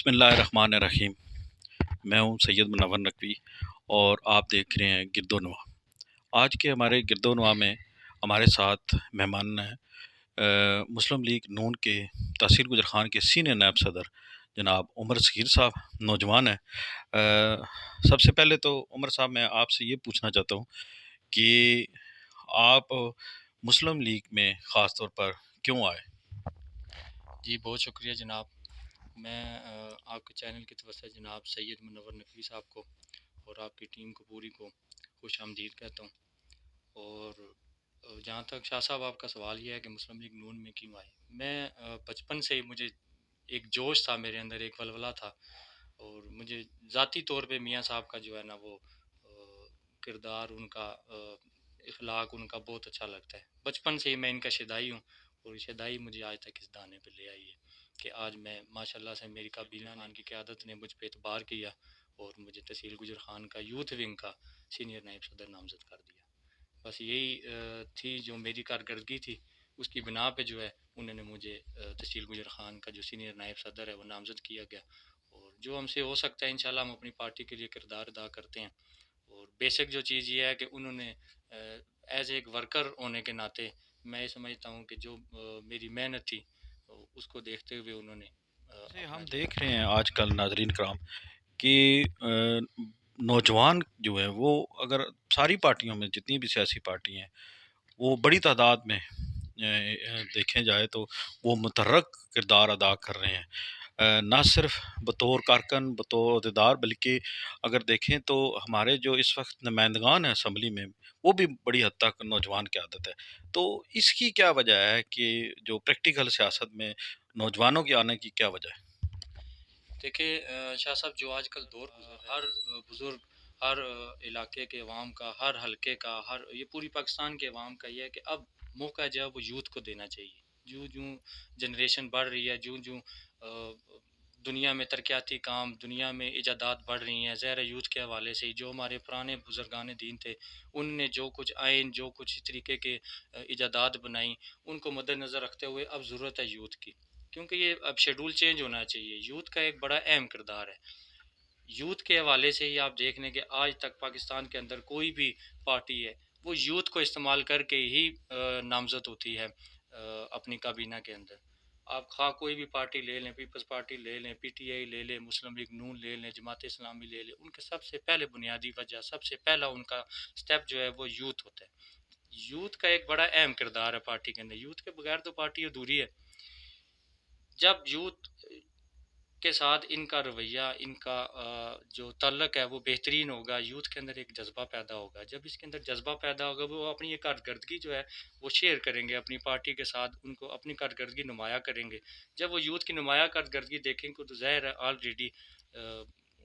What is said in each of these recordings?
बिस्मिल्लाहिर्रहमानिर्रहीम। मैं हूं सैयद मुनव्वर नकवी और आप देख रहे हैं गिरदोनवा। आज के हमारे गिरदोनवा में हमारे साथ मेहमान हैं मुस्लिम लीग नून के तहसील गुजर खान के सीनियर नायब सदर जनाब उमर सगीर साहब, नौजवान हैं। सबसे पहले तो उमर साहब, मैं आपसे ये पूछना चाहता हूँ कि आप मुस्लिम लीग में ख़ास तौर पर क्यों आए? जी, बहुत शुक्रिया जनाब। मैं आपके चैनल की तरफ से जनाब सैयद मुनव्वर नकवी साहब को और आपकी टीम को पूरी को खुशामदीद कहता हूँ। और जहाँ तक शाह साहब आपका सवाल ये है कि मुस्लिम लीग नून में क्यों आए, मैं बचपन से ही मुझे एक जोश था मेरे अंदर, एक वलवला था। और मुझे ज़ाती तौर पे मियाँ साहब का जो है ना वो किरदार, उनका इखलाक उनका बहुत अच्छा लगता है। बचपन से ही मैं इनका शिदाई हूँ और शिदाई मुझे आज तक इस दाने पे ले आई है कि आज मैं माशाल्लाह से मेरी काबीना खान की क़यादत ने मुझ पे एतबार किया और मुझे तहसील गुजर खान का यूथ विंग का सीनियर नायब सदर नामज़द कर दिया। बस यही थी जो मेरी कारकर्दगी थी, उसकी बिना पे जो है उन्होंने मुझे तहसील गुजर खान का जो सीनियर नायब सदर है वो नामज़द किया गया। और जो हमसे हो सकता है इंशाल्लाह हम अपनी पार्टी के लिए किरदार अदा करते हैं। और बेसिक जो चीज़ ये है कि उन्होंने एज एक वर्कर होने के नाते मैं ये समझता हूँ कि जो मेरी मेहनत थी उसको देखते हुए उन्होंने जैसे अपना हम जो है देख रहे हैं आजकल नाजरीन कराम कि नौजवान जो है वो, अगर सारी पार्टियों में जितनी भी सियासी पार्टी हैं वो बड़ी तादाद में देखें जाए तो वो मुतहर्रिक किरदार अदा कर रहे हैं। ना सिर्फ बतौर कारकन, बतौर अहदेदार, बल्कि अगर देखें तो हमारे जो इस वक्त नुमाइंदगान हैं असम्बली में, वो भी बड़ी हद तक नौजवान की आदत है। तो इसकी क्या वजह है कि जो प्रैक्टिकल सियासत में नौजवानों के आने की क्या वजह है? देखिए शाह साहब, जो आजकल दौर गुजर रहा है, हर बुज़ुर्ग, हर इलाके के अवाम का, हर हलके का, हर ये पूरी पाकिस्तान के अवाम का ये है कि अब मौका जो है वो यूथ को देना चाहिए। जूँ जूँ जनरेशन बढ़ रही है, जूँ जूँ दुनिया में तरक्याती काम, दुनिया में इजादात बढ़ रही हैं, ज़ाहिर है यूथ के हवाले से ही जो हमारे पुराने बुजुर्गान दीन थे, उनने जो कुछ आइन, जो कुछ इस तरीके के इजादात बनाई, उनको मद्देनज़र रखते हुए अब ज़रूरत है यूथ की। क्योंकि ये अब शेड्यूल चेंज होना चाहिए। यूथ का एक बड़ा अहम किरदार है। यूथ के हवाले से ही आप देख लें कि आज तक पाकिस्तान के अंदर कोई भी पार्टी है, वो यूथ को इस्तेमाल करके ही नामज़द होती है अपनी काबीना के अंदर। आप खा कोई भी पार्टी ले लें, पीपल्स पार्टी ले लें, पीटीआई ले लें, मुस्लिम लीग नून ले लें, जमात इस्लामी ले लें, उनके सबसे पहले बुनियादी वजह, सबसे पहला उनका स्टेप जो है वो यूथ होता है। यूथ का एक बड़ा अहम किरदार है पार्टी के अंदर। यूथ के बगैर तो पार्टी अधूरी है। जब यूथ के साथ इनका रवैया, इनका जो तल्लक है वो बेहतरीन होगा, यूथ के अंदर एक जज्बा पैदा होगा। जब इसके अंदर जज्बा पैदा होगा, वो अपनी ये कारकर्दगी जो है वो शेयर करेंगे अपनी पार्टी के साथ, उनको अपनी कारकर्दगी नुमाया करेंगे। जब वो यूथ की नुमाया कारकर्दगी देखेंगे तो ज़ाहिर है ऑलरेडी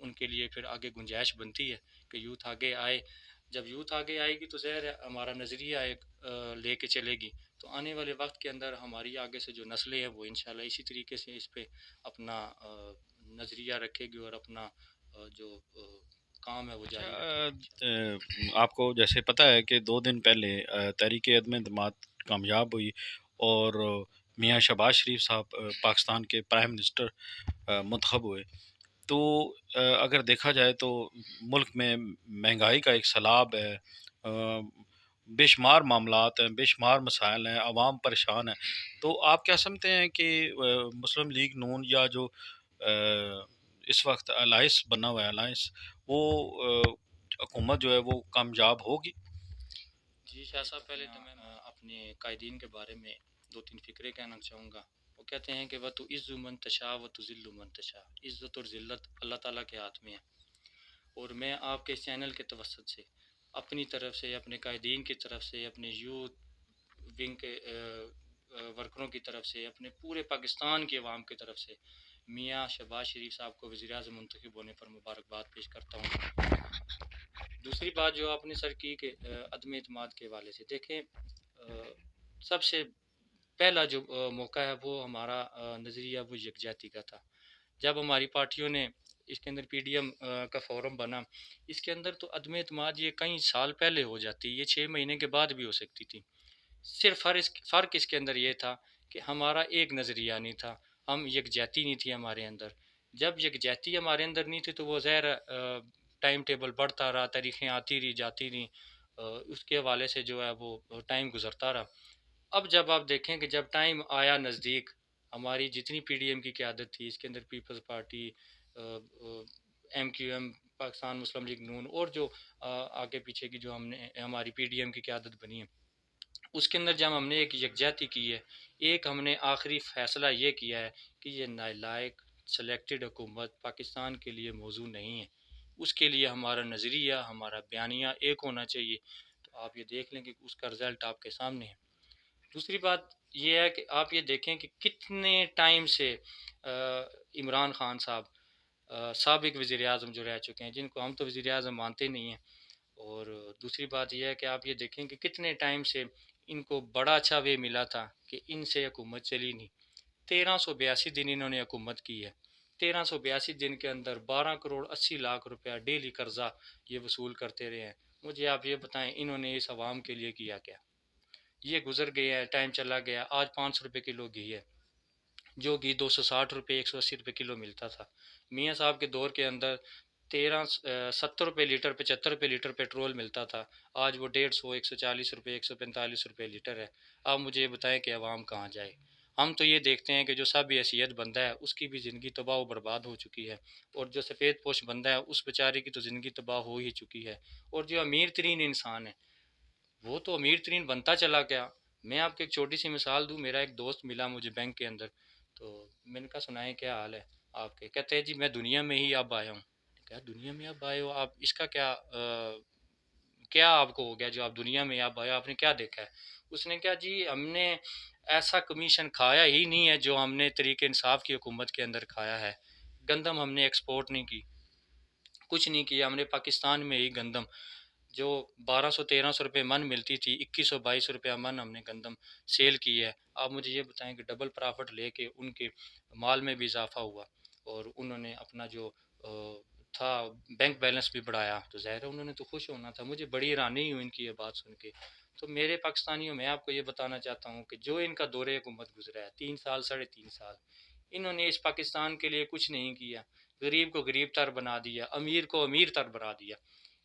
उनके लिए फिर आगे गुंजाइश बनती है कि यूथ आगे आए। जब यूथ आगे आएगी तो ज़ाहिर है हमारा नज़रिया एक लेके चलेगी। तो आने वाले वक्त के अंदर हमारी आगे से जो नस्लें हैं वो इंशाल्लाह इसी तरीके से इस पे अपना नज़रिया रखेगी और अपना जो काम है वो अच्छा, जारी रखेगी। आपको जैसे पता है कि 2 दिन पहले तहरीक अदम एतमाद कामयाब हुई और मियाँ शहबाज शरीफ साहब पाकिस्तान के प्राइम मिनिस्टर मुंतखब हुए। तो अगर देखा जाए तो मुल्क में महंगाई का एक सैलाब है, बेशुमार मामलात हैं, बेशुमार मसाइल हैं, आवाम परेशान है। तो आप क्या समझते हैं कि मुस्लिम लीग नून या जो इस वक्त अलाइंस बना हुआ है, अलाइंस, वो हुकूमत जो है वो कामयाब होगी? जी शाह साहब, पहले तो मैं अपने कायदीन के बारे में दो तीन फ़िक्रे कहना चाहूँगा। वो कहते हैं कि वह तो इज़्ज़ु मन तशा व तुज़िल्लु मन तशा, इज़्ज़त और ज़िल्लत अल्लाह ताला के हाथ में है। और मैं आपके इस चैनल के तवज्जुद से अपनी तरफ से, अपने कायदीन की तरफ से, अपने यूथ विंग के वर्करों की तरफ से, अपने पूरे पाकिस्तान के अवाम की तरफ से मियाँ शहबाज शरीफ साहब को वज़ीर-ए-आज़म मुंतखब होने पर मुबारकबाद पेश करता हूँ। दूसरी बात जो आपने सर की कि अदम एतमाद के हवाले से देखें, सबसे पहला जो मौका है वो हमारा नज़रिया वो यकजहती का था। जब हमारी पार्टियों ने इसके अंदर पीडीएम का फोरम बना, इसके अंदर तो अदम एतमाद ये कई साल पहले हो जाती, ये 6 महीने के बाद भी हो सकती थी। सिर्फ फ़र्क इसके अंदर ये था कि हमारा एक नज़रिया नहीं था, हम यकजहती नहीं थी हमारे अंदर। जब यकजहती हमारे अंदर नहीं थी तो वो ज़ाहिर टाइम टेबल बढ़ता रहा, तारीखें आती रही जाती रही, उसके हवाले से जो है वो टाइम गुजरता रहा। अब जब आप देखें कि जब टाइम आया नज़दीक, हमारी जितनी पीडीएम की क़यादत थी, इसके अंदर पीपल्स पार्टी, एमक्यूएम, पाकिस्तान मुस्लिम लीग नून, और जो आगे पीछे की जो हमने हमारी पीडीएम की क़यादत बनी है, उसके अंदर जब हमने एक यकजहती की है, एक हमने आखिरी फ़ैसला ये किया है कि ये नालायक सेलेक्टेड हुकूमत पाकिस्तान के लिए मौजू नहीं है। उसके लिए हमारा नज़रिया, हमारा बयानिया एक होना चाहिए। तो आप ये देख लें कि उसका रिज़ल्ट आपके सामने है। दूसरी बात ये है कि आप ये देखें कि कितने टाइम से इमरान खान साहब साबिक वज़ीर आज़म जो रह चुके हैं, जिनको हम तो वज़ीर आज़म मानते ही नहीं हैं। और दूसरी बात यह है कि आप ये देखें कि कितने टाइम से इनको बड़ा अच्छा वे मिला था कि इनसे हुकूमत चली नहीं। 1382 दिन इन्होंने हुकूमत की है। 1382 दिन के अंदर 12 करोड़ 80 लाख रुपया डेली कर्जा ये वसूल करते रहे हैं। मुझे आप ये बताएं, इन्होंने इस आवाम के लिए किया क्या? ये गुजर गए हैं, टाइम चला गया। आज 500 रुपये किलो घी है, जो घी 260 रुपये 180 रुपये किलो मिलता था। मियाँ साहब के दौर के अंदर 70 रुपये लीटर 75 रुपये लीटर पेट्रोल मिलता था। आज वो 150 140 रुपये 145 रुपये लीटर है। आप मुझे ये बताएं कि अवाम कहाँ जाए? हम तो ये देखते हैं कि जो सब हैसियत बंदा है उसकी भी ज़िंदगी तबाह व बर्बाद हो चुकी है, और जो सफ़ेद पोश बंदा है उस बेचारे की तो ज़िंदगी तबाह हो ही चुकी है। और जो अमीर तरीन इंसान है वो तो अमीर तरीन बनता चला गया। मैं आपको एक छोटी सी मिसाल दूँ। मेरा एक दोस्त मिला मुझे बैंक के अंदर, तो मैंने कहा सुनाए क्या हाल है आपके? कहते हैं जी मैं दुनिया में ही अब आया हूँ। क्या दुनिया में अब आए हो आप? इसका क्या क्या आपको हो गया जो आप दुनिया में अब आए? आपने क्या देखा है? उसने कहा जी हमने ऐसा कमीशन खाया ही नहीं है जो हमने तरीके इंसाफ की हुकूमत के अंदर खाया है। गंदम हमने एक्सपोर्ट नहीं की, कुछ नहीं किया हमने। पाकिस्तान में ही गंदम जो 1200 1300 रुपये मन मिलती थी, 2100 2200 रुपया मन हमने गंदम सेल की है। आप मुझे ये बताएं कि डबल प्रॉफिट लेके उनके माल में भी इजाफा हुआ, और उन्होंने अपना जो था बैंक बैलेंस भी बढ़ाया। तो ज़ाहिर है उन्होंने तो खुश होना था। मुझे बड़ी हैरानी हुई इनकी ये बात सुन के। तो मेरे पाकिस्तानियों, मैं आपको ये बताना चाहता हूँ कि जो इनका दौरे हुकूमत गुजरा है 3 साल 3.5 साल, इन्होंने इस पाकिस्तान के लिए कुछ नहीं किया। गरीब को गरीब तर बना दिया, अमीर को अमीर तर बना दिया।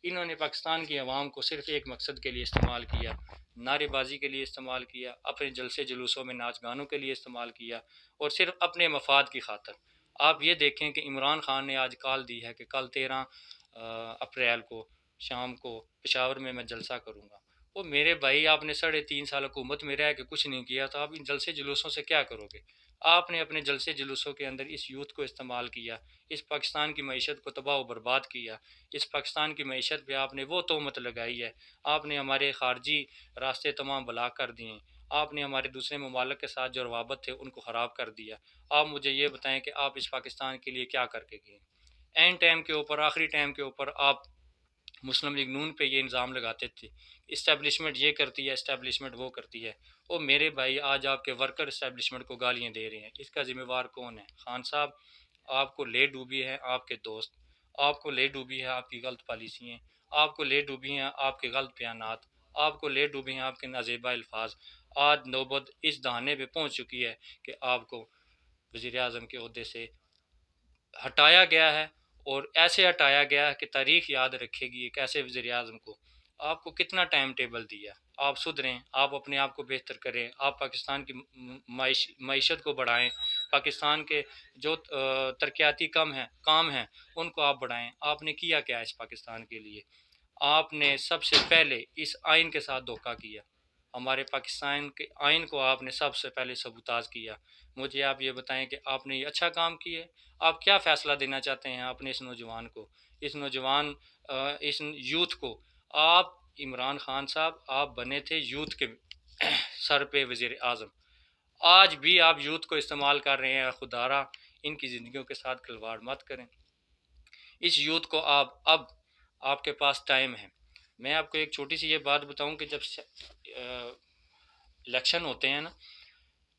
इन्होंने पाकिस्तान की आवाम को सिर्फ एक मकसद के लिए इस्तेमाल किया, नारेबाजी के लिए इस्तेमाल किया, अपने जलसे जुलूसों में नाच गानों के लिए इस्तेमाल किया, और सिर्फ अपने मफाद की खातर। आप ये देखें कि इमरान खान ने आज कॉल दी है कि कल 13 अप्रैल को शाम को पेशावर में मैं जलसा करूँगा। वो मेरे भाई, आपने 3.5 साल हुकूमत में रह के कुछ नहीं किया, तो आप इन जलसे जुलूसों से क्या करोगे? आपने अपने जलसे जुलूसों के अंदर इस यूथ को इस्तेमाल किया, इस पाकिस्तान की मीशत को तबाह व बर्बाद किया। इस पाकिस्तान की मीशत पे आपने वो तोहमत लगाई है। आपने हमारे खारजी रास्ते तमाम ब्लॉक कर दिए। आपने हमारे दूसरे ममालिक के साथ जो रवाबत थे उनको ख़राब कर दिया। आप मुझे ये बताएं कि आप इस पाकिस्तान के लिए क्या करके गए? एंड टाइम के ऊपर, आखिरी टाइम के ऊपर आप मुस्लिम लीग नून पे ये इल्ज़ाम लगाते थे, इस्टेब्लिशमेंट ये करती है, इस्टेब्लिशमेंट वो करती है। ओ मेरे भाई, आज आपके वर्कर इस्टेब्लिशमेंट को गालियाँ दे रहे हैं। इसका ज़िम्मेवार कौन है? खान साहब, आपको ले डूबी है आपके दोस्त, आपको ले डूबी है आपकी गलत पॉलिसियाँ, आपको ले डूबी हैं आपके गलत बयानात, आपको ले डूबी हैं आपके नाजेबा अल्फाज। आज नौबत इस दहाने पे पहुँच चुकी है कि आपको वज़ीर आज़म के ओहदे से हटाया गया है, और ऐसे हटाया गया है कि तारीख याद रखेगी एक ऐसे वज़ीर आज़म को। आपको कितना टाइम टेबल दिया? आप सुधरें, आप अपने आप को बेहतर करें, आप पाकिस्तान की मीशत को बढ़ाएं, पाकिस्तान के जो तरक्याती काम हैं उनको आप बढ़ाएं। आपने किया क्या इस पाकिस्तान के लिए? आपने सबसे पहले इस आइन के साथ धोखा किया। हमारे पाकिस्तान के आइन को आपने सबसे पहले सबूताज किया। मुझे आप ये बताएं कि आपने ये अच्छा काम किया है? आप क्या फ़ैसला देना चाहते हैं अपने इस नौजवान को, इस नौजवान इस यूथ को? आप इमरान खान साहब, आप बने थे यूथ के सर पे वज़ीर आज़म। आज भी आप यूथ को इस्तेमाल कर रहे हैं। खुदारा इनकी ज़िंदगियों के साथ खिलवाड़ मत करें। इस यूथ को आप अब आपके पास टाइम है। मैं आपको एक छोटी सी ये बात बताऊं कि जब इलेक्शन होते हैं ना,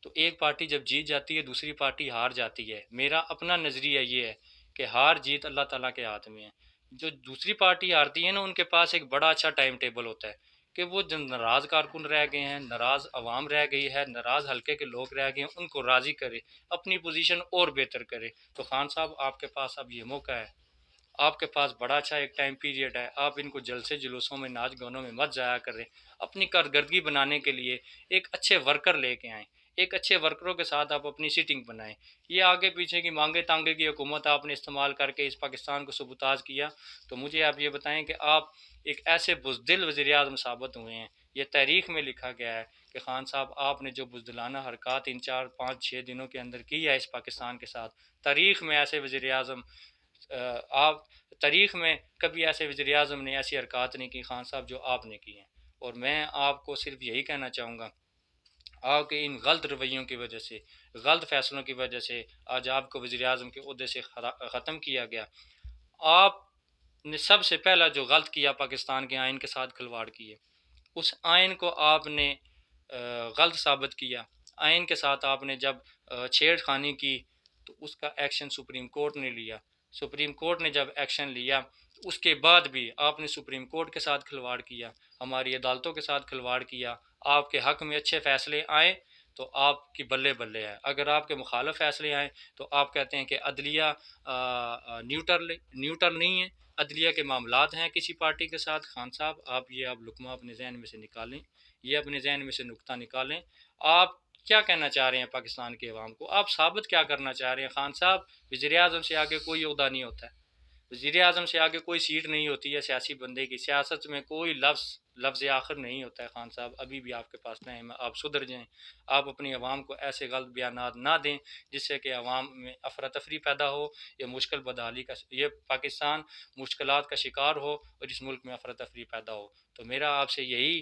तो एक पार्टी जब जीत जाती है दूसरी पार्टी हार जाती है। मेरा अपना नज़रिया ये है कि हार जीत अल्लाह ताला के हाथ में है। जो दूसरी पार्टी हारती है ना, उनके पास एक बड़ा अच्छा टाइम टेबल होता है कि वो जो नाराज़ कारकुन रह गए हैं, नाराज़ अवाम रह गई है, नाराज़ हल्के के लोग रह गए हैं, उनको राज़ी करे, अपनी पोजीशन और बेहतर करे। तो खान साहब आपके पास अब ये मौका है, आपके पास बड़ा अच्छा एक टाइम पीरियड है, आप इनको जलसे जुलूसों में, नाच गानों में मत जाया करें। अपनी कारकर्दगी बनाने के लिए एक अच्छे वर्कर लेके आएँ, एक अच्छे वर्करों के साथ आप अपनी सीटिंग बनाएं। ये आगे पीछे की मांगे तांगे की हुकूमत आपने इस्तेमाल करके इस पाकिस्तान को सबूताज किया। तो मुझे आप ये बताएं कि आप एक ऐसे बुज़दिल वज़ीर-ए-आज़म साबित हुए हैं, ये तारीख में लिखा गया है कि खान साहब आपने जो बुज़दिलाना हरकत इन 4 5 6 दिनों के अंदर की है इस पाकिस्तान के साथ, तारीख में ऐसे वज़ीर-ए-आज़म आप तारीख में कभी ऐसे वज़ीर-ए-आज़म ने ऐसी हरकत नहीं की खान साहब जो आपने की हैं। और मैं आपको सिर्फ यही कहना चाहूँगा, आपके इन गलत रवैयों की वजह से, गलत फैसलों की वजह से आज आपको वज़ीर-ए-आज़म के ओहदे से ख़त्म किया गया। आपने सबसे पहला जो गलत किया, पाकिस्तान के आइन के साथ खिलवाड़ किए, उस आइन को आपने गलत साबित किया। आइन के साथ आपने जब छेड़खानी की तो उसका एक्शन सुप्रीम कोर्ट ने लिया। सुप्रीम कोर्ट ने जब एक्शन लिया उसके बाद भी आपने सुप्रीम कोर्ट के साथ खिलवाड़ किया, हमारी अदालतों के साथ खिलवाड़ किया। आपके हक में अच्छे फैसले आए तो आपकी बल्ले बल्ले है, अगर आपके मुखालिफ फैसले आए तो आप कहते हैं कि अदलिया न्यूट्रल नहीं है, अदलिया के मामलात हैं किसी पार्टी के साथ। खान साहब आप ये अब लुकमा अपने जहन में से निकालें, ये अपने जहन में से नुक्ता निकालें। आप क्या कहना चाह रहे हैं पाकिस्तान के अवाम को, आप साबित क्या करना चाह रहे हैं? खान साहब, वज़ीर आज़म से आगे कोई ओहदा नहीं होता है, वज़ीर आज़म से आगे कोई सीट नहीं होती है सियासी बंदे की। सियासत में कोई लफ्ज़ आखिर नहीं होता है। खान साहब अभी भी आपके पास टाइम है, आप सुधर जाएं। आप अपनी आवाम को ऐसे गलत बयानात ना दें जिससे कि आवाम में अफरा तफरी पैदा हो, या मुश्किल बदहाली का, ये पाकिस्तान मुश्किलात का शिकार हो और इस मुल्क में अफरा तफरी पैदा हो। तो मेरा आपसे यही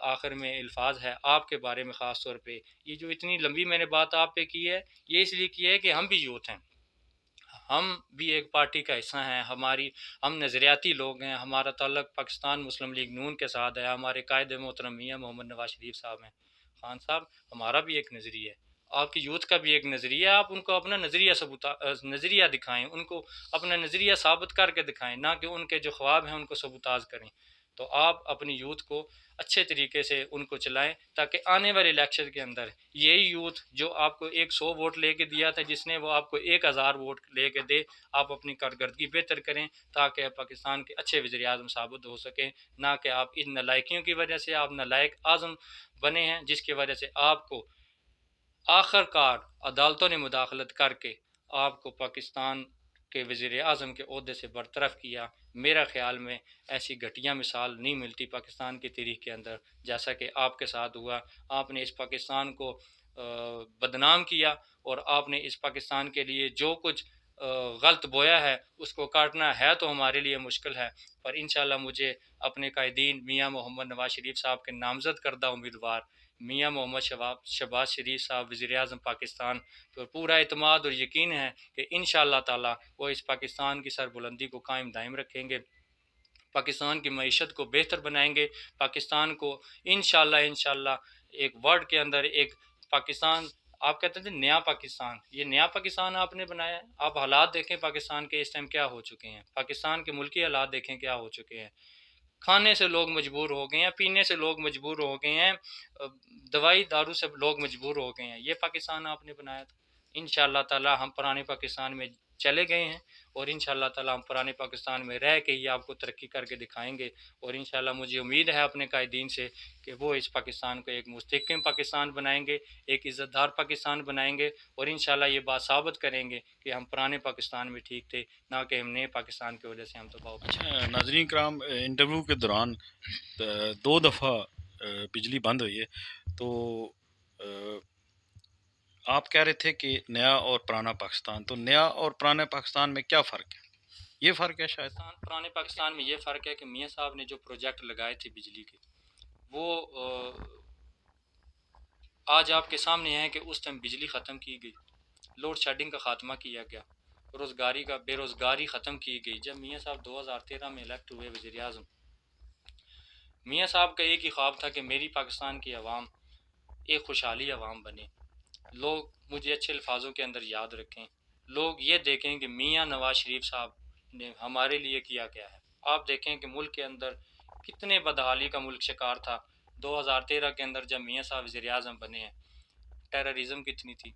आखिर में अल्फाज है आपके बारे में, ख़ास तौर पे ये जो इतनी लंबी मैंने बात आप पे की है, ये इसलिए की है कि हम भी यूथ हैं, हम भी एक पार्टी का हिस्सा हैं, हम नज़रियाती लोग हैं, हमारा ताल्लुक़ पाकिस्तान मुस्लिम लीग नून के साथ है, हमारे कायद मोहतरम मियाँ मोहम्मद नवाज शरीफ साहब हैं। खान साहब, हमारा भी एक नज़रिया है, आपकी यूथ का भी एक नज़रिया है, आप उनको अपना नज़रिया दिखाएं, उनको अपना नज़रिया साबित करके दिखाएं, ना कि उनके जो ख्वाब हैं उनको सबूताज करें। तो आप अपनी यूथ को अच्छे तरीके से उनको चलाएं ताकि आने वाले इलेक्शन के अंदर यही यूथ जो आपको 100 वोट लेके दिया था, जिसने वो आपको 1000 वोट लेके दे, आप अपनी कारकर्दगी बेहतर करें ताकि आप पाकिस्तान के अच्छे वज़ीर आज़म साबित हो सकें, ना कि आप इन नालायकियों की वजह से आप नालायक आज़म बने हैं जिसकी वजह से आपको आखिरकार अदालतों ने मुदाखलत करके आपको पाकिस्तान के वज़ीर आज़म के ओहदे से बरतरफ़ किया। मेरा ख़्याल में ऐसी घटिया मिसाल नहीं मिलती पाकिस्तान की तारीख़ के अंदर जैसा कि आपके साथ हुआ। आपने इस पाकिस्तान को बदनाम किया और आपने इस पाकिस्तान के लिए जो कुछ गलत बोया है उसको काटना है तो हमारे लिए मुश्किल है, पर इंशाल्लाह मुझे अपने कायदीन मियाँ मोहम्मद नवाज शरीफ साहब के नामज़द करदा उम्मीदवार मियाँ मोहम्मद शहबाज शरीफ साहब वज़ीर आज़म पाकिस्तान पर पूरा एतमाद और यकीन है कि इंशाअल्लाह ताला वो इस पाकिस्तान की सरबुलंदी को कायम दायम रखेंगे, पाकिस्तान की मईशत को बेहतर बनाएंगे, पाकिस्तान को इंशाअल्लाह एक वर्ड के अंदर एक पाकिस्तान, आप कहते थे नया पाकिस्तान, ये नया पाकिस्तान आपने बनाया है। आप हालात देखें पाकिस्तान के इस टाइम क्या हो चुके हैं, पाकिस्तान के मुल्की हालात देखें क्या हो चुके हैं। खाने से लोग मजबूर हो गए हैं, पीने से लोग मजबूर हो गए हैं, दवाई दारू से लोग मजबूर हो गए हैं। ये पाकिस्तान आपने बनाया था। इंशाअल्लाह ताला हम पुराने पाकिस्तान में चले गए हैं और इंशाअल्लाह ताला हम पुराने पाकिस्तान में रह के ही आपको तरक्की करके दिखाएंगे। और इंशाअल्लाह मुझे उम्मीद है अपने कायदीन से कि वो इस पाकिस्तान को एक मुस्तहकम पाकिस्तान बनाएंगे, एक इज़्ज़तदार पाकिस्तान बनाएंगे और इंशाअल्लाह ये बात साबित करेंगे कि हम पुराने पाकिस्तान में ठीक थे, ना कि हम नए पाकिस्तान की वजह से हम दबाव। अच्छा नाज़रीन कराम, इंटरव्यू के दौरान 2 दफ़ा बिजली बंद हुई है, तो आप कह रहे थे कि नया और पुराना पाकिस्तान, तो नया और पुराने पाकिस्तान में क्या फ़र्क है? ये फ़र्क है शायद। पुराने पाकिस्तान में ये फ़र्क है कि मियाँ साहब ने जो प्रोजेक्ट लगाए थे बिजली के, वो आज आपके सामने है कि उस टाइम बिजली ख़त्म की गई, लोड शेडिंग का ख़ात्मा किया गया, बेरोज़गारी ख़त्म की गई। जब मियाँ साहब 2013 में इलेक्ट हुए वज़ीर आज़म, मियाँ साहब का एक ही ख्वाब था कि मेरी पाकिस्तान की आवाम एक खुशहाली आवाम बने, लोग मुझे अच्छे अल्फाजों के अंदर याद रखें, लोग ये देखें कि मियाँ नवाज शरीफ साहब ने हमारे लिए किया क्या है। आप देखें कि मुल्क के अंदर कितने बदहाली का मुल्क शिकार था। 2013 के अंदर जब मियाँ साहब वज़ीर आज़म बने हैं, टेररिज्म कितनी थी।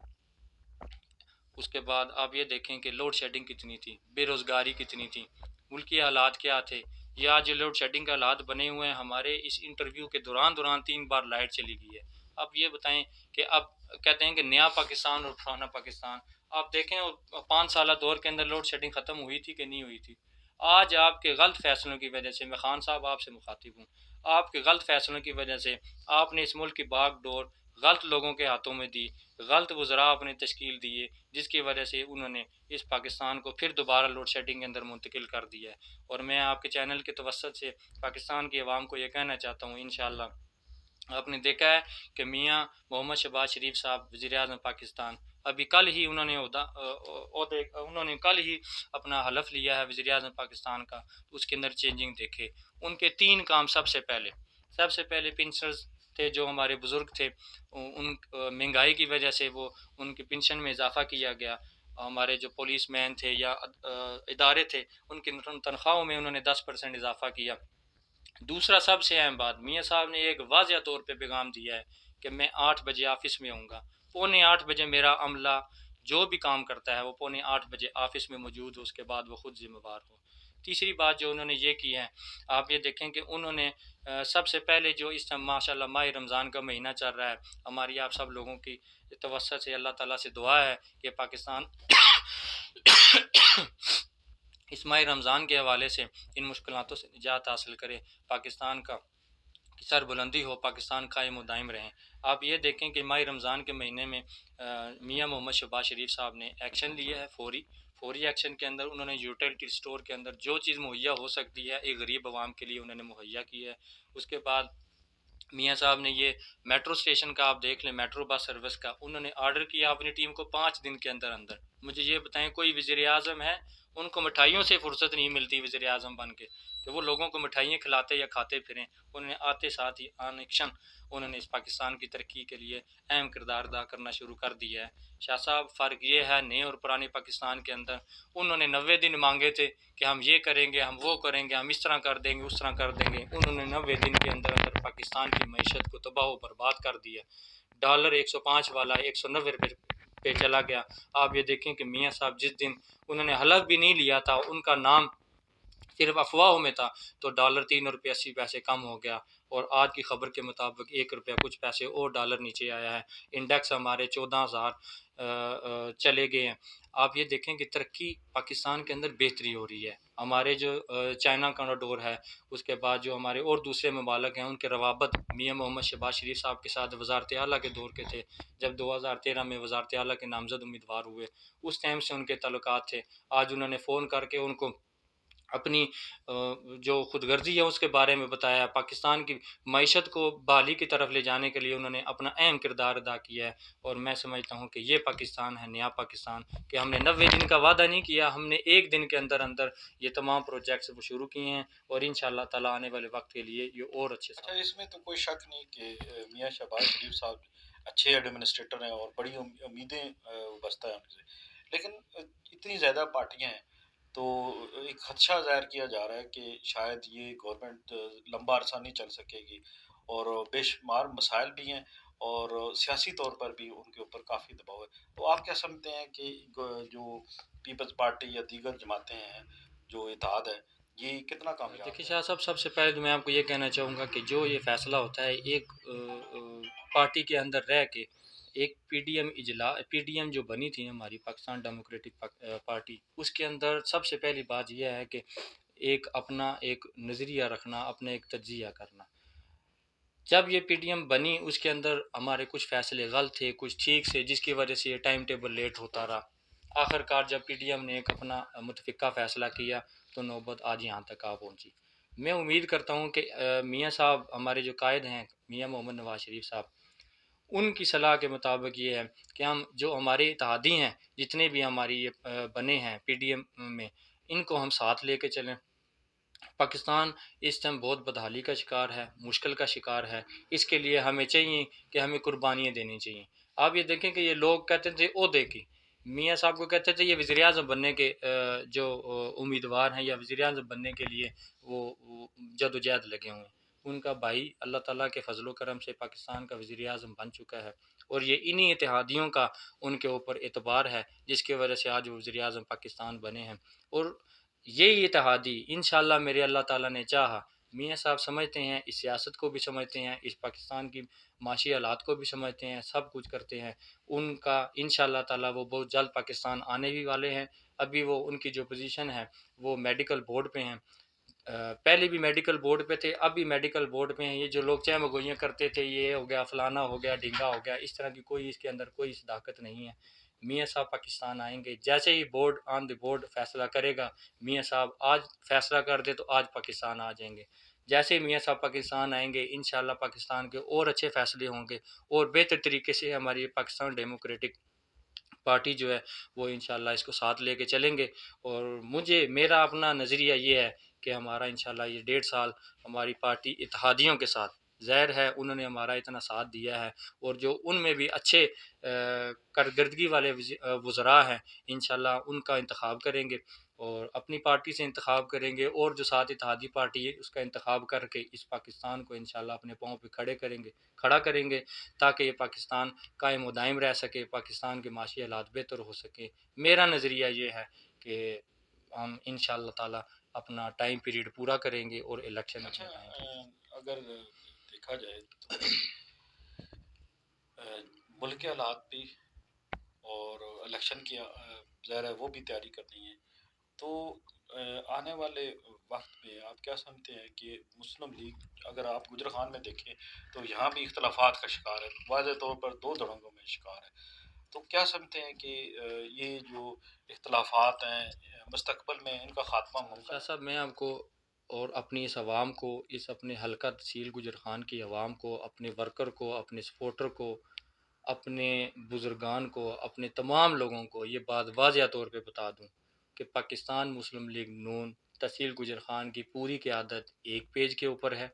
उसके बाद आप ये देखें कि लोड शेडिंग कितनी थी, बेरोज़गारी कितनी थी, मुल्क के हालात क्या थे। ये आज जो लोड शेडिंग के हालात बने हुए हैं, हमारे इस इंटरव्यू के दौरान दौरान 3 बार लाइट चली गई है। अब ये बताएं कि अब कहते हैं कि नया पाकिस्तान और पुराना पाकिस्तान। आप देखें 5 साल दौर के अंदर लोड शेडिंग ख़त्म हुई थी कि नहीं हुई थी। आज आपके गलत फैसलों की वजह से, मैं खान साहब आपसे मुखातिब हूँ, आपके गलत फैसलों की वजह से आपने इस मुल्क की बागडोर गलत लोगों के हाथों में दी, गलत वज़रा आपने तश्कील दिए, जिसकी वजह से उन्होंने इस पाकिस्तान को फिर दोबारा लोड शेडिंग के अंदर मुंतकिल कर दिया है। और मैं आपके चैनल के तवसत से पाकिस्तान की आवाम को ये कहना चाहता हूँ, इंशाअल्लाह आपने देखा है कि मियाँ मोहम्मद शहबाज शरीफ साहब वज़ीर आज़म पाकिस्तान, अभी कल ही उन्होंने कल ही अपना हलफ लिया है वज़ीर आज़म पाकिस्तान का। तो उसके अंदर चेंजिंग देखे, उनके 3 काम। सबसे पहले पेंशनर्स थे, जो हमारे बुज़ुर्ग थे, उन महंगाई की वजह से वो उनकी पेंशन में इजाफ़ा किया गया। हमारे जो पुलिस मैन थे या इदारे थे, उनकी तनख्वाहों में उन्होंने 10% इजाफ़ा किया। दूसरा सबसे अहम बात, मियाँ साहब ने एक वाज़ह तौर पे पैगाम दिया है कि मैं 8 बजे ऑफिस में आऊँगा, पौने 8 बजे मेरा अमला जो भी काम करता है वो पौने 8 बजे ऑफिस में मौजूद हो, उसके बाद वो खुद जिम्मेवार हो। तीसरी बात जो उन्होंने ये की है, आप ये देखें कि उन्होंने सबसे पहले जो इस टाइम माशाल्लाह माह रमज़ान का महीना चल रहा है, हमारी आप सब लोगों की तवस्सुत से अल्लाह ताला से दुआ है कि पाकिस्तान इस माह रमज़ान के हवाले से इन मुश्किलातों से निजात हासिल करे, पाकिस्तान का सर बुलंदी हो, पाकिस्तान कायम व दायम रहें। आप ये देखें कि माह रमज़ान के महीने में मियाँ मोहम्मद शहबाज शरीफ साहब ने एक्शन लिया है, फौरी एक्शन के अंदर उन्होंने यूटिलिटी स्टोर के अंदर जो चीज़ मुहैया हो सकती है एक गरीब आवाम के लिए उन्होंने मुहैया की है। उसके बाद मियाँ साहब ने ये मेट्रो स्टेशन का आप देख लें, मेट्रो बस सर्विस का उन्होंने ऑर्डर किया अपनी टीम को 5 दिन के अंदर अंदर। मुझे ये बताएं, कोई वज़ीर आज़म है, उनको मिठाइयों से फुर्सत नहीं मिलती वज़ीर आज़म बन के कि वो लोगों को मिठाइयाँ खिलाते या खाते फिरें। उन्होंने आते साथ ही आन एक्शन उन्होंने इस पाकिस्तान की तरक्की के लिए अहम किरदार अदा करना शुरू कर दिया है। शाह साहब, फ़र्क ये है नए और पुराने पाकिस्तान के अंदर, उन्होंने 90 दिन मांगे थे कि हम ये करेंगे, हम वो करेंगे, हम इस तरह कर देंगे, उस तरह कर देंगे। उन्होंने 90 दिन के अंदर अंदर पाकिस्तान की मीशत को तबाह बर्बाद कर दिया। डॉलर 105 वाला 190 रुपये पे चला गया। आप ये देखें कि मियाँ साहब जिस दिन उन्होंने हलफ भी नहीं लिया था, उनका नाम सिर्फ अफवाहों में था, तो डॉलर 3 रुपये 80 पैसे कम हो गया। और आज की खबर के मुताबिक 1 रुपया कुछ पैसे और डॉलर नीचे आया है। इंडेक्स हमारे 14,000 चले गए हैं। आप ये देखें कि तरक्की पाकिस्तान के अंदर बेहतरी हो रही है। हमारे जो चाइना कॉरिडोर है, उसके बाद जो हमारे और दूसरे ममालिक हैं, उनके रवाबत मियाँ मोहम्मद शहबाज शरीफ साहब के साथ वज़ारत आला के दौर के थे। जब 2013 में वज़ारत आला के नामज़द उम्मीदवार हुए, उस टाइम से उनके ताल्लुकात थे। आज उन्होंने फ़ोन करके उनको अपनी जो खुदगर्जी है उसके बारे में बताया। पाकिस्तान की मईशत को बहाली की तरफ ले जाने के लिए उन्होंने अपना अहम किरदार अदा किया है। और मैं समझता हूँ कि ये पाकिस्तान है, नया पाकिस्तान, कि हमने 90 दिन का वादा नहीं किया, हमने एक दिन के अंदर अंदर ये तमाम प्रोजेक्ट्स वो शुरू किए हैं। और इंशाअल्लाह ताला आने वाले वक्त के लिए ये और अच्छे। अच्छा, इसमें तो कोई शक नहीं कि मियाँ शहबाज शरीफ साहब अच्छे एडमिनिस्ट्रेटर हैं और बड़ी उम्मीदें बसता है उनसे। लेकिन इतनी ज़्यादा पार्टियां हैं, तो एक खदशा ज़ाहिर किया जा रहा है कि शायद ये गवर्नमेंट लंबा अरसा नहीं चल सकेगी और बेशुमार मसाइल भी हैं और सियासी तौर पर भी उनके ऊपर काफ़ी दबाव है। तो आप क्या समझते हैं कि जो पीपल्स पार्टी या दीगर जमातें हैं, जो इत्तेहाद है, ये कितना कामयाब देखिए है? शाह साहब, सबसे पहले तो मैं आपको ये कहना चाहूँगा कि जो ये फ़ैसला होता है एक पार्टी के अंदर रह के, एक पीडीएम जो बनी थी हमारी पाकिस्तान डेमोक्रेटिक पार्टी, उसके अंदर सबसे पहली बात यह है कि एक अपना एक नज़रिया रखना, अपना एक तज्जिया करना। जब ये पीडीएम बनी उसके अंदर हमारे कुछ फ़ैसले गलत थे, कुछ ठीक से, जिसकी वजह से ये टाइम टेबल लेट होता रहा। आखिरकार जब पीडीएम ने एक अपना मुतफ़िक़ा फ़ैसला किया तो नौबत आज यहाँ तक आ पहुँची। मैं उम्मीद करता हूँ कि मियाँ साहब, हमारे जो कायद हैं मियाँ मोहम्मद नवाज़ शरीफ साहब, उनकी सलाह के मुताबिक ये है कि हम जो हमारे इत्तेहादी हैं, जितने भी हमारी ये बने हैं पीडीएम में, इनको हम साथ लेके चलें। पाकिस्तान इस टाइम बहुत बदहाली का शिकार है, मुश्किल का शिकार है। इसके लिए हमें चाहिए कि हमें कुर्बानियाँ देनी चाहिए। आप ये देखें कि ये लोग कहते थे ओहदे की, मियाँ साहब को कहते थे ये वज़ीर आज़म बनने के जो उम्मीदवार हैं या वज़ीर आज़म बनने के लिए वो जदोजहद लगे हुए हैं। उनका भाई अल्लाह ताला के फजलो करम से पाकिस्तान का वज़ीर आज़म बन चुका है और ये इन्हीं इत्तेहादियों का उनके ऊपर एतबार है जिसकी वजह से आज वो वज़ीर आज़म पाकिस्तान बने हैं। और यही इत्तेहादी इंशाअल्लाह मेरे अल्लाह ताला ने चाहा, मियाँ साहब समझते हैं, इस सियासत को भी समझते हैं, इस पाकिस्तान की माशी हालात को भी समझते हैं, सब कुछ करते हैं। उनका इंशाअल्लाह ताला वो बहुत जल्द पाकिस्तान आने भी वाले हैं। अभी वो उनकी जो पोजीशन है वो मेडिकल बोर्ड पे हैं। पहले भी मेडिकल बोर्ड पे थे, अब भी मेडिकल बोर्ड पे हैं। ये जो लोग चहमगोइयाँ करते थे, ये हो गया फलाना हो गया ढींगा हो गया, इस तरह की कोई इसके अंदर कोई सदाकत नहीं है। मियाँ साहब पाकिस्तान आएंगे, जैसे ही बोर्ड ऑन द बोर्ड फैसला करेगा, मियाँ साहब आज फैसला कर दे तो आज पाकिस्तान आ जाएंगे। जैसे ही मियाँ साहब पाकिस्तान आएंगे इंशाल्लाह पाकिस्तान के और अच्छे फैसले होंगे और बेहतर तरीके से हमारी पाकिस्तान डेमोक्रेटिक पार्टी जो है वो इंशाल्लाह इसको साथ लेके चलेंगे। और मुझे मेरा अपना नज़रिया ये है कि हमारा इंशाल्लाह ये 1.5 साल हमारी पार्टी इत्तेहादियों के साथ, ज़ाहिर है उन्होंने हमारा इतना साथ दिया है और जो उनमें भी अच्छे कारकर्दगी वाले वज़रा हैं इंशाल्लाह उनका इंतखाब करेंगे और अपनी पार्टी से इंतखाब करेंगे और जो साथ इत्तेहादी पार्टी है उसका इंतखाब करके इस पाकिस्तान को इंशाल्लाह अपने पाँव पे खड़ा करेंगे ताकि ये पाकिस्तान कायम व दायम रह सके, पाकिस्तान के माशी हालात बेहतर हो सके। मेरा नज़रिया ये है कि हम इंशाअल्लाह ताला अपना टाइम पीरियड पूरा करेंगे और इलेक्शन अच्छा, अपने टाइम अगर देखा जाए तो मुल्क के हालात भी और इलेक्शन की ज़ाहिर है वो भी तैयारी करनी है। तो आने वाले वक्त में आप क्या समझते हैं कि मुस्लिम लीग, अगर आप गुजर खान में देखें तो यहाँ भी इख्तलाफात का शिकार है, वाज़े तौर पर दो धड़ों में शिकार है। तो क्या समझते हैं कि ये जो इख्तलाफात हैं मुस्तकबिल में इनका खात्मा मुमकिन शाह है? साहब मैं आपको और अपनी इस आवाम को, इस अपने हल्का तहसील गुजर खान की आवाम को, अपने वर्कर को, अपने सपोर्टर को, अपने बुजुर्गान को, अपने तमाम लोगों को ये बात वाज़िया तौर पे बता दूं कि पाकिस्तान मुस्लिम लीग नून तहसील गुजर खान की पूरी क़यादत एक पेज के ऊपर है।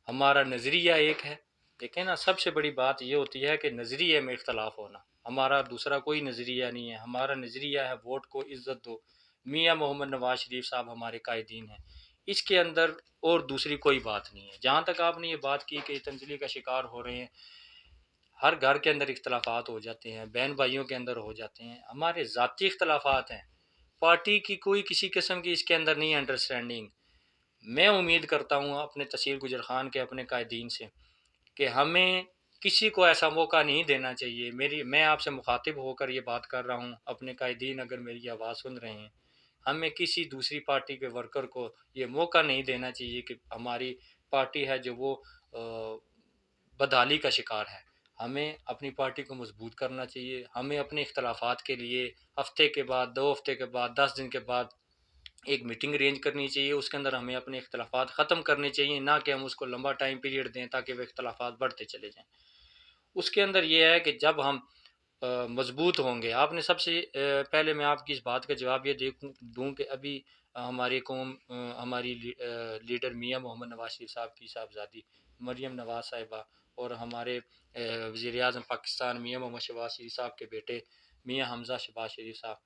हमारा नज़रिया एक है। देखें ना, सबसे बड़ी बात ये होती है कि नज़रिए में इख्तलाफ होना, हमारा दूसरा कोई नज़रिया नहीं है। हमारा नज़रिया है वोट को इज़्ज़त दो। मियाँ मोहम्मद नवाज शरीफ साहब हमारे कायदीन हैं, इसके अंदर और दूसरी कोई बात नहीं है। जहाँ तक आपने ये बात की कि तंजली का शिकार हो रहे हैं, हर घर के अंदर इख्तलाफात हो जाते हैं, बहन भाइयों के अंदर हो जाते हैं, हमारे ज़ाती इख्तलाफात हैं, पार्टी की कोई किसी किस्म की इसके अंदर नहीं अंडरस्टैंडिंग। मैं उम्मीद करता हूँ अपने तहसील गुजर खान के अपने कायदीन से कि हमें किसी को ऐसा मौका नहीं देना चाहिए। मेरी मैं आपसे मुखातिब होकर ये बात कर रहा हूँ, अपने कायदीन अगर मेरी आवाज़ सुन रहे हैं, हमें किसी दूसरी पार्टी के वर्कर को ये मौका नहीं देना चाहिए कि हमारी पार्टी है जो वो बदहाली का शिकार है। हमें अपनी पार्टी को मजबूत करना चाहिए। हमें अपने इख्तलाफात के लिए हफ्ते के बाद, 2 हफ्ते के बाद, 10 दिन के बाद एक मीटिंग अरेंज करनी चाहिए। उसके अंदर हमें अपने इख्तलाफात ख़त्म करने चाहिए, ना कि हम उसको लंबा टाइम पीरियड दें ताकि वह इख्तलाफात बढ़ते चले जाएँ। उसके अंदर ये है कि जब हम मजबूत होंगे, आपने सबसे पहले मैं आपकी इस बात का जवाब ये देखूँ दूँ कि अभी हमारी कौम हमारी लीडर मियाँ मोहम्मद नवाज शरीफ साहब की साहबजादी मरियम नवाज साहिबा और हमारे वज़ीर आज़म पाकिस्तान मियाँ मोहम्मद शहबाज शरीफ साहब के बेटे मियाँ हमज़ा शहबाज शरीफ साहब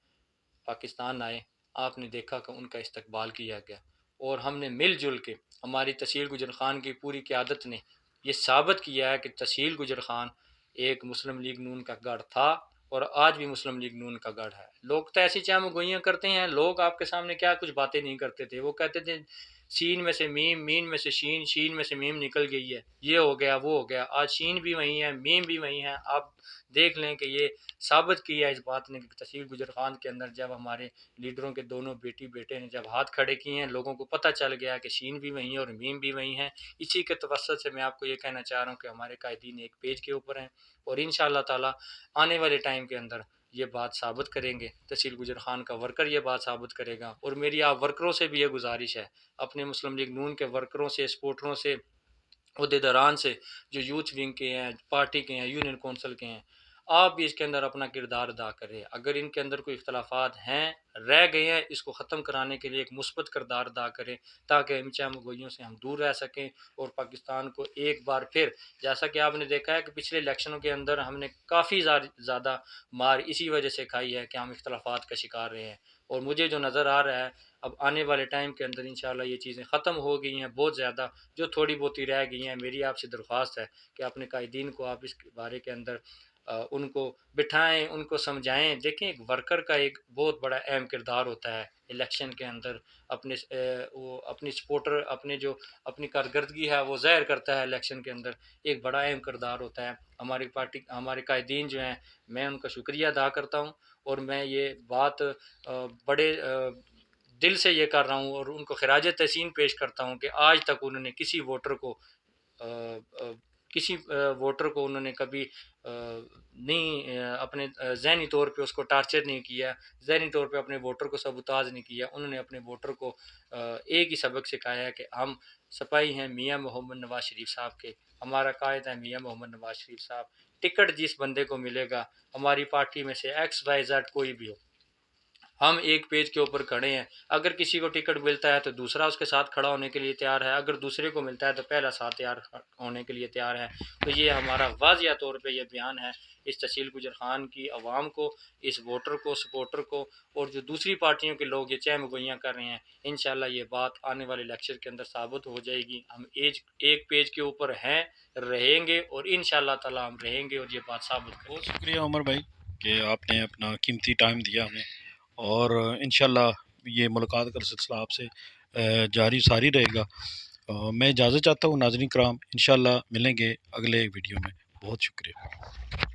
पाकिस्तान आए। आपने देखा कि उनका इस्तकबाल किया गया और हमने मिलजुल के, हमारी तहसील गुजर खान की पूरी क़यादत ने ये साबित किया है कि तहसील गुजर खान एक मुस्लिम लीग नून का गढ़ था और आज भी मुस्लिम लीग नून का गढ़ है। लोग तो ऐसी चामगोइयाँ करते हैं, लोग आपके सामने क्या कुछ बातें नहीं करते थे। वो कहते थे सीन में से मीम, मीन में से शीन, शीन में से मीम निकल गई है, ये हो गया वो हो गया। आज शीन भी वही है, मीम भी वही है। आप देख लें कि ये साबित किया इस बात ने कि तहसील गुजर खान के अंदर जब हमारे लीडरों के दोनों बेटी बेटे ने जब हाथ खड़े किए हैं, लोगों को पता चल गया कि शीन भी वही है और मीम भी वही है। इसी के तवस्सुत से मैं आपको ये कहना चाह रहा हूँ कि हमारे कायदीन एक पेज के ऊपर हैं और इंशाअल्लाह ताला आने वाले टाइम के अंदर ये बात साबित करेंगे। तहसील गुजर खान का वर्कर ये बात साबित करेगा और मेरी आप वर्करों से भी ये गुजारिश है, अपने मुस्लिम लीग नून के वर्करों से, सपोर्टरों से, अहदेदारान से, जो यूथ विंग के हैं, पार्टी के हैं, यूनियन कौंसिल के हैं, आप भी इसके अंदर अपना किरदार अदा करें। अगर इनके अंदर कोई इख्तलाफात हैं, रह गए हैं, इसको ख़त्म कराने के लिए एक मुस्बत किरदार अदा करें, ताकि इन चमगोइयों से हम दूर रह सकें और पाकिस्तान को एक बार फिर, जैसा कि आपने देखा है कि पिछले इलेक्शनों के अंदर हमने काफ़ी ज़्यादा मार इसी वजह से खाई है कि हम इख्तलाफात का शिकार रहे हैं। और मुझे जो नज़र आ रहा है, अब आने वाले टाइम के अंदर इंशाल्लाह ये चीज़ें ख़त्म हो गई हैं बहुत ज़्यादा, जो थोड़ी बहुत ही रह गई हैं। मेरी आपसे दरख्वास्त है कि अपने कायदीन को आप इस बारे के अंदर उनको बिठाएं, उनको समझाएं। देखें, एक वर्कर का एक बहुत बड़ा अहम किरदार होता है इलेक्शन के अंदर। अपने वो अपनी सपोर्टर, अपने जो अपनी कारकर्दगी है वो ज़ाहिर करता है इलेक्शन के अंदर, एक बड़ा अहम किरदार होता है। हमारी पार्टी, हमारे कायदीन जो हैं, मैं उनका शुक्रिया अदा करता हूँ और मैं ये बात बड़े दिल से ये कर रहा हूँ और उनको खिराज तहसीन पेश करता हूँ कि आज तक उन्होंने किसी वोटर को वोटर को उन्होंने कभी नहीं अपने ज़हनी तौर पे उसको टार्चर नहीं किया, ज़हनी तौर पे अपने वोटर को सबूताज नहीं किया। उन्होंने अपने वोटर को एक ही सबक सिखाया है कि हम सिपाही हैं मियाँ मोहम्मद नवाज शरीफ साहब के, हमारा कायद है मियाँ मोहम्मद नवाज शरीफ साहब। टिकट जिस बंदे को मिलेगा, हमारी पार्टी में से XYZ कोई भी हो, हम एक पेज के ऊपर खड़े हैं। अगर किसी को टिकट मिलता है तो दूसरा उसके साथ खड़ा होने के लिए तैयार है, अगर दूसरे को मिलता है तो पहला साथ तैयार होने के लिए तैयार है। तो ये हमारा वाजिया तौर पे ये बयान है इस तहसील गुजर खान की आवाम को, इस वोटर को, सपोर्टर को, और जो दूसरी पार्टियों के लोग ये चहमगोइयाँ कर रहे हैं। इंशाल्लाह ये बात आने वाले इलेक्शन के अंदर साबित हो जाएगी। हम एक पेज के ऊपर हैं, रहेंगे और इंशाल्लाह ताला हम रहेंगे और ये बात साबित करेंगे। बहुत शुक्रिया उमर भाई कि आपने अपना कीमती टाइम दिया हमें, और इंशाल्लाह ये मुलाकात का सिलसिला आपसे जारी सारी रहेगा। मैं इजाज़त चाहता हूँ नाज़रीन कराम, इंशाल्लाह मिलेंगे अगले वीडियो में। बहुत शुक्रिया।